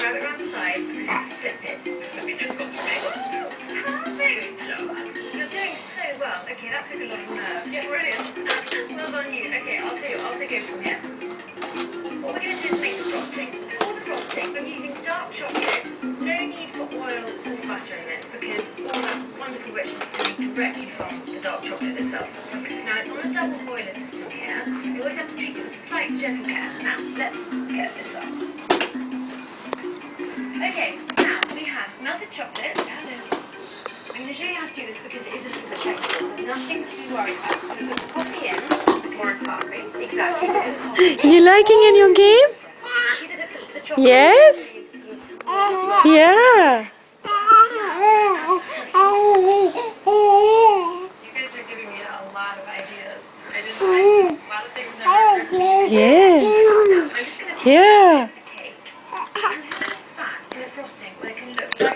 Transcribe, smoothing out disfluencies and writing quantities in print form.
grab it around the sides and just flip it. Perfect! You're doing so well. Okay, that took a lot of nerve. Yeah, brilliant. Well done you. Okay, I'll tell you what, I'll take over from here. What we're going to do is make the frosting. For the frosting, I'm using dark chocolate. No need for oil or butter in this because all that wonderful richness is coming directly from the dark chocolate itself. Now, it's on a double boiler system here. You always have to treat it with slight gentle care. Now, let's get this up. Okay, now we have melted chocolate. I'm going to show you how to do this because it is a little bit technical. There's nothing to be worried about. I'm going to put the coffee in. More coffee. Exactly. You liking in your game? Yes? Yeah. You guys are giving me a lot of ideas. A lot of things never occurred to me. Yes. Yeah.